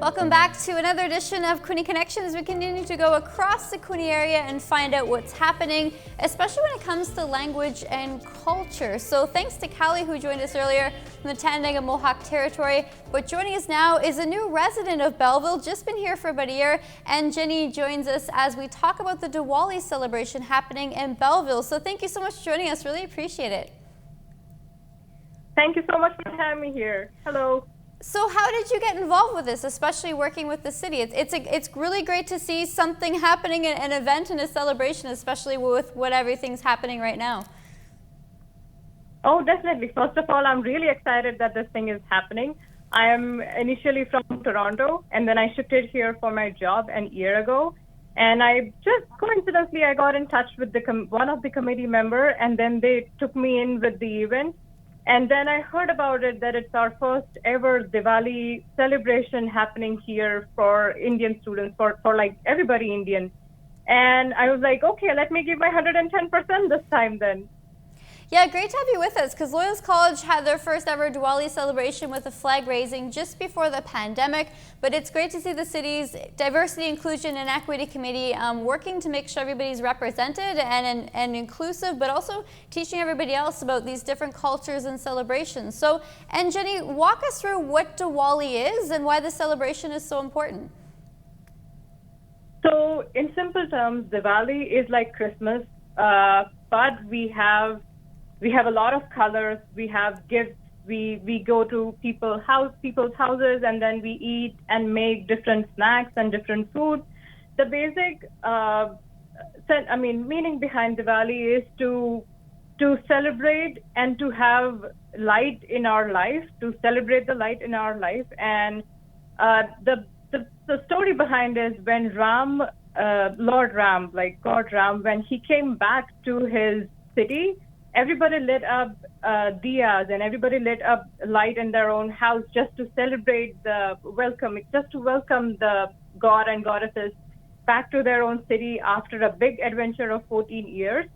Welcome back to another edition of Cooney Connection as we continue to go across the Cooney area and find out what's happening, especially when it comes to language and culture. So thanks to Callie, who joined us earlier from the Tyendinaga Mohawk territory. But joining us now is a new resident of Belleville, just been here for about a year, and Jenny joins us as we talk about the Diwali celebration happening in Belleville. So thank you so much for joining us, really appreciate it. Thank you so much for having me here. Hello. So how did you get involved with this, especially working with the city? It's really great to see something happening, an event and a celebration, especially with what everything's happening right now. Oh, definitely. First of all, I'm really excited that this thing is happening. I am initially from Toronto, and then I shifted here for my job a year ago. And I just coincidentally, I got in touch with one of the committee member, and then they took me in with the event. And then I heard about it that it's our first ever Diwali celebration happening here for Indian students, for like everybody Indian. And I was like, okay, let me give my 110% this time then. Yeah, great to have you with us because Loyalist College had their first ever Diwali celebration with a flag raising just before the pandemic. But it's great to see the city's Diversity, Inclusion and Equity Committee working to make sure everybody's represented and inclusive, but also teaching everybody else about these different cultures and celebrations. So, and Jenny, walk us through what Diwali is and why the celebration is so important. So, in simple terms, Diwali is like Christmas, but we have a lot of colors, we have gifts, we go to people's houses, and then we eat and make different snacks and different foods. The basic meaning behind Diwali is to celebrate and to have light in our life, to celebrate the light in our life. And the story behind is when Lord Ram, like God Ram, when he came back to his city, everybody lit up diyas and everybody lit up light in their own house just to celebrate just to welcome the god and goddesses back to their own city after a big adventure of 14 years.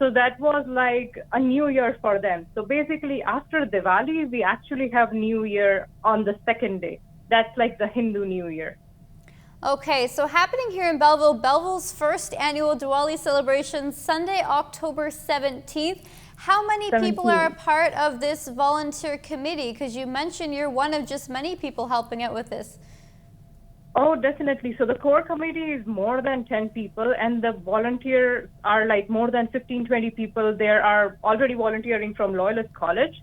So that was like a new year for them. So basically after Diwali, we actually have New Year on the second day. That's like the Hindu New Year. Okay, so happening here in Belleville, Belleville's first annual Diwali celebration, Sunday, October 17th. How many people are a part of this volunteer committee? Because you mentioned you're one of just many people helping out with this. Oh, definitely. So the core committee is more than 10 people, and the volunteers are like more than 15, 20 people. There are already volunteering from Loyalist College.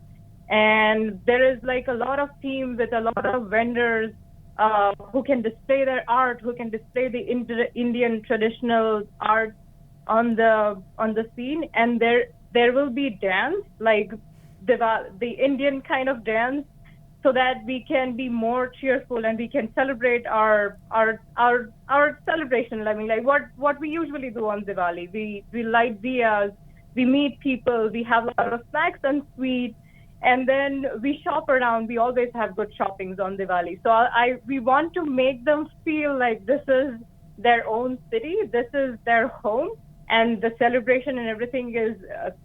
And there is like a lot of teams with a lot of vendors who can display their art, who can display the Indian traditional art on the scene. And there will be dance, like the Indian kind of dance, so that we can be more cheerful and we can celebrate our celebration. I mean, like what we usually do on Diwali. We light diyas, we meet people, we have a lot of snacks and sweets, and then we shop around. We always have good shoppings on Diwali. So we want to make them feel like this is their own city, this is their home, and the celebration and everything is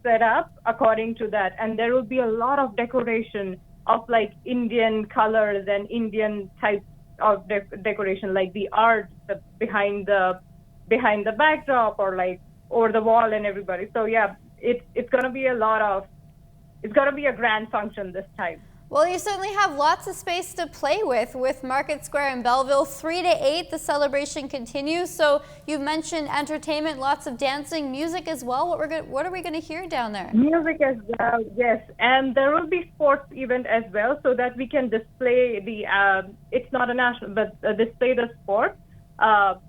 set up according to that. And there will be a lot of decoration of like Indian colors and Indian types of decoration, like the art behind the backdrop or like over the wall and everybody. So yeah, it's gonna be a grand function this time. Well, you certainly have lots of space to play with Market Square in Belleville. 3 to 8, the celebration continues. So you've mentioned entertainment, lots of dancing, music as well. What are we going to hear down there? Music as well, yes. And there will be sports event as well, so that we can display it's not a national, but display the sport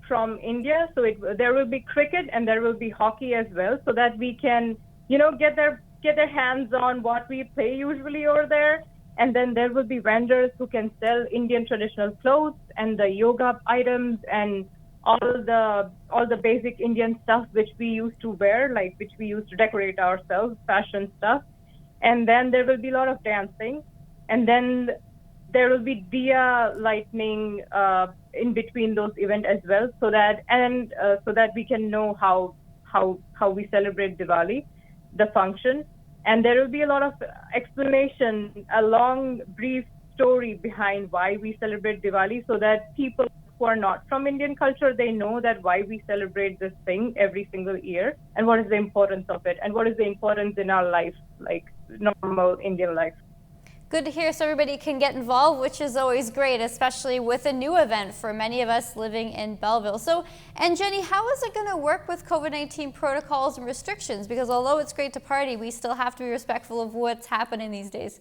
from India. So there will be cricket and there will be hockey as well, so that we can, get their hands on what we play usually over there. And then there will be vendors who can sell Indian traditional clothes and the yoga items and all the basic Indian stuff which we used to wear, like which we used to decorate ourselves, fashion stuff. And then there will be a lot of dancing. And then there will be diya lightning in between those events as well, so that we can know how we celebrate Diwali, the function. And there will be a lot of explanation, a long, brief story behind why we celebrate Diwali, so that people who are not from Indian culture, they know that why we celebrate this thing every single year and what is the importance of it and what is the importance in our life, like normal Indian life. Good to hear, so everybody can get involved, which is always great, especially with a new event for many of us living in Belleville. So, and Jenny, how is it going to work with COVID-19 protocols and restrictions? Because although it's great to party, we still have to be respectful of what's happening these days.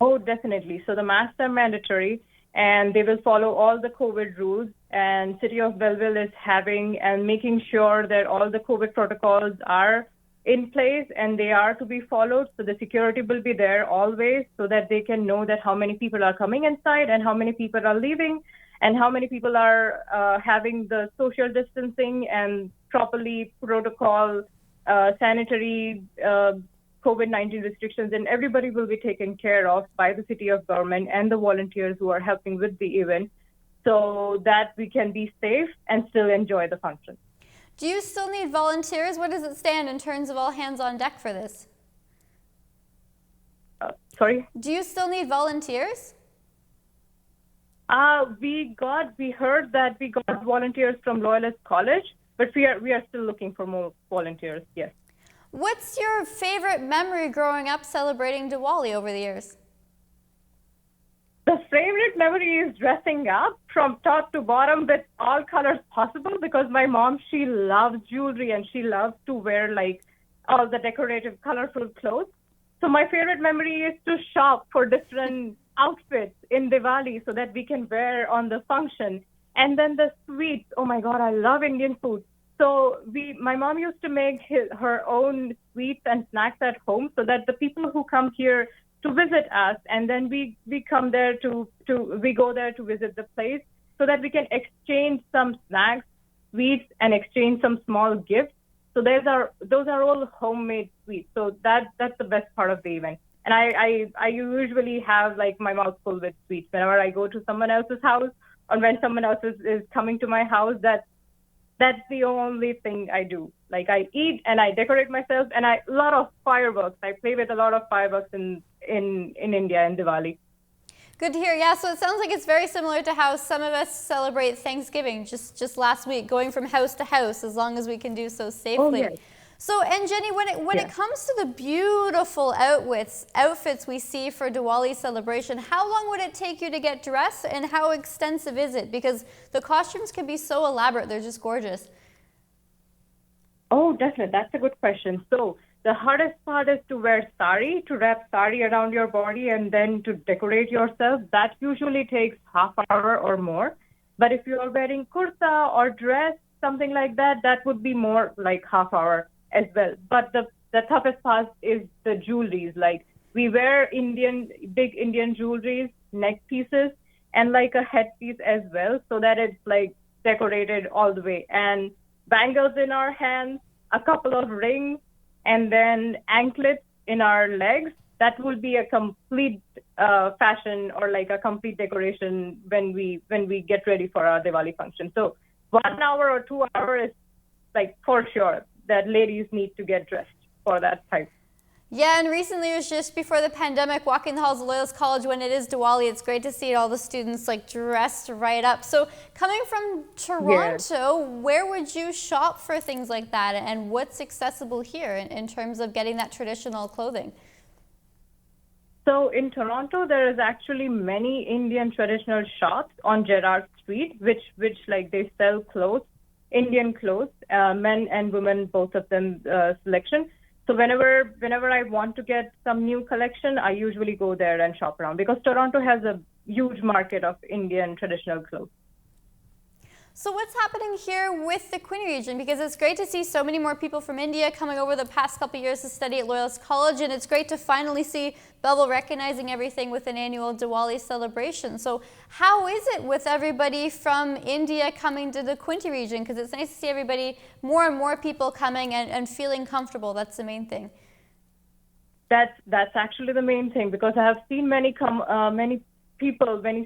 Oh, definitely. So the masks are mandatory and they will follow all the COVID rules. And City of Belleville is having and making sure that all the COVID protocols are in place and they are to be followed. So the security will be there always so that they can know that how many people are coming inside and how many people are leaving and how many people are having the social distancing and properly protocol, sanitary COVID-19 restrictions, and everybody will be taken care of by the city of government and the volunteers who are helping with the event so that we can be safe and still enjoy the function. Do you still need volunteers? What does it stand in terms of all hands on deck for this? Sorry? Do you still need volunteers? We heard that we got volunteers from Loyalist College, but we are still looking for more volunteers, yes. What's your favorite memory growing up celebrating Diwali over the years? The favorite memory is dressing up from top to bottom with all colors possible because my mom, she loves jewelry and she loves to wear like all the decorative, colorful clothes. So my favorite memory is to shop for different outfits in Diwali so that we can wear on the function. And then the sweets, oh my God, I love Indian food. So my mom used to make her own sweets and snacks at home so that the people who come here to visit us, and then we come there we go there to visit the place so that we can exchange some snacks, sweets, and exchange some small gifts. So those are all homemade sweets. So that's the best part of the event. And I usually have like my mouth full with sweets whenever I go to someone else's house or when someone else is coming to my house. That's the only thing I do. Like I eat and I decorate myself and a lot of fireworks. I play with a lot of fireworks in India in Diwali. Good to hear. Yeah, so it sounds like it's very similar to how some of us celebrate Thanksgiving just last week, going from house to house as long as we can do so safely. Oh, yes. So, and Jenny, when it comes to the beautiful outfits we see for Diwali celebration, how long would it take you to get dressed and how extensive is it? Because the costumes can be so elaborate, they're just gorgeous. Oh, definitely. That's a good question. So the hardest part is to wear sari, to wrap sari around your body and then to decorate yourself. That usually takes half hour or more. But if you're wearing kurta or dress, something like that, that would be more like half hour as well. But the toughest part is the jewelries. Like we wear big Indian jewelries, neck pieces, and like a headpiece as well, so that it's like decorated all the way. And bangles in our hands, a couple of rings, and then anklets in our legs. That will be a complete fashion or like a complete decoration when we get ready for our Diwali function. So 1 hour or 2 hours is like for sure that ladies need to get dressed for that type. Yeah, and recently it was just before the pandemic, walking the halls of Loyalist College when it is Diwali. It's great to see all the students like dressed right up. So coming from Toronto, where would you shop for things like that? And what's accessible here in terms of getting that traditional clothing? So in Toronto, there is actually many Indian traditional shops on Gerrard Street, which like they sell clothes, Indian clothes, men and women, both of them selection. So whenever I want to get some new collection, I usually go there and shop around because Toronto has a huge market of Indian traditional clothes. So what's happening here with the Quinte region? Because it's great to see so many more people from India coming over the past couple of years to study at Loyalist College, and it's great to finally see Belleville recognizing everything with an annual Diwali celebration. So how is it with everybody from India coming to the Quinte region? Because it's nice to see everybody, more and more people coming and feeling comfortable. That's the main thing. That's actually the main thing because I have seen many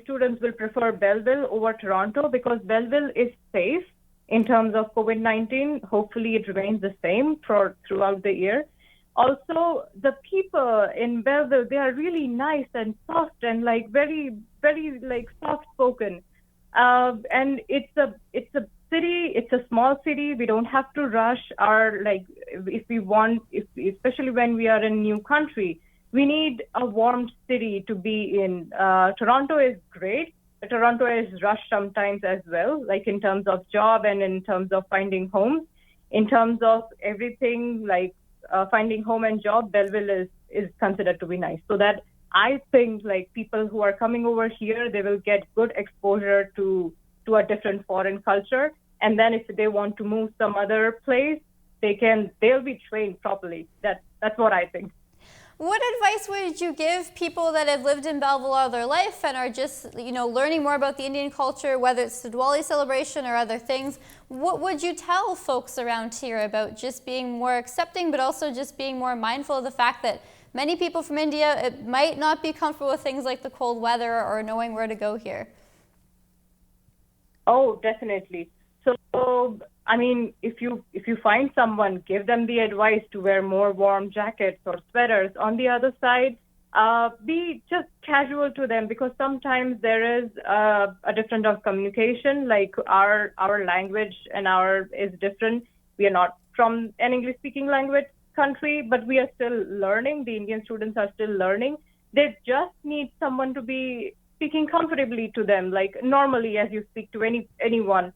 students will prefer Belleville over Toronto because Belleville is safe in terms of COVID-19. Hopefully it remains the same throughout the year. Also, the people in Belleville, they are really nice and soft and like very, very like soft spoken. And it's a city, it's a small city. We don't have to rush our like if we want, if especially when we are in a new country, we need a warm city to be in. Toronto is great. Toronto is rushed sometimes as well, like in terms of job and in terms of finding homes. In terms of everything, like finding home and job, Belleville is considered to be nice. So that I think like people who are coming over here, they will get good exposure to a different foreign culture. And then if they want to move some other place, they'll be trained properly. That's what I think. What advice would you give people that have lived in Belleville all their life and are just, learning more about the Indian culture, whether it's the Diwali celebration or other things? What would you tell folks around here about just being more accepting, but also just being more mindful of the fact that many people from India might not be comfortable with things like the cold weather or knowing where to go here? Oh, definitely. So, I mean, if you find someone, give them the advice to wear more warm jackets or sweaters. On the other side, be just casual to them because sometimes there is a difference of communication. Like our language and is different. We are not from an English-speaking language country, but we are still learning. The Indian students are still learning. They just need someone to be speaking comfortably to them, like normally as you speak to anyone.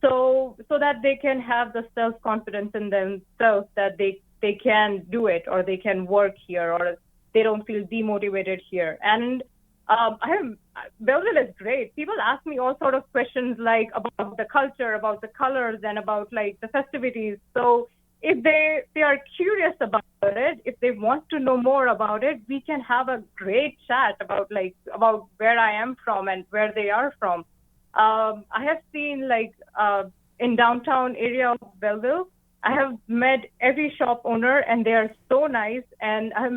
So that they can have the self-confidence in themselves that they can do it or they can work here or they don't feel demotivated here. And Belleville is great. People ask me all sort of questions like about the culture, about the colors, and about like the festivities. So if they are curious about it, if they want to know more about it, we can have a great chat about where I am from and where they are from. I have seen in downtown area of Belleville, I have met every shop owner and they are so nice. And I have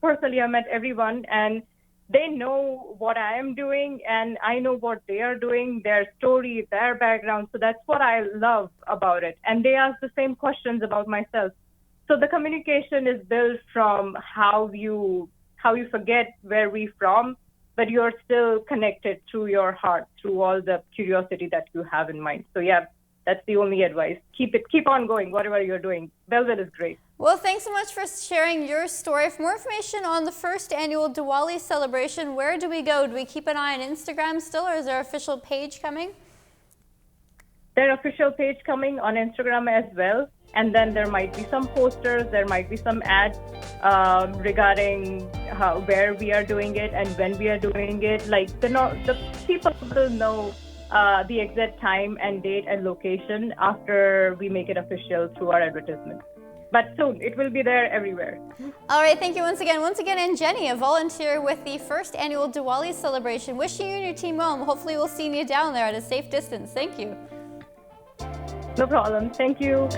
personally, I met everyone and they know what I am doing and I know what they are doing, their story, their background. So that's what I love about it. And they ask the same questions about myself. So the communication is built from how you forget where we're from, but you're still connected through your heart, through all the curiosity that you have in mind. So yeah, that's the only advice. Keep on going, whatever you're doing. Belleville is great. Well, thanks so much for sharing your story. For more information on the first annual Diwali celebration, where do we go? Do we keep an eye on Instagram still, or is there an official page coming? There's official page coming on Instagram as well. And then there might be some posters, there might be some ads regarding where we are doing it and when we are doing it. Like the people will know the exact time and date and location after we make it official through our advertisement. But soon, it will be there everywhere. All right, thank you once again. Once again, and Jenny, a volunteer with the first annual Diwali celebration. Wishing you and your team well. Hopefully we'll see you down there at a safe distance. Thank you. No problem. Thank you.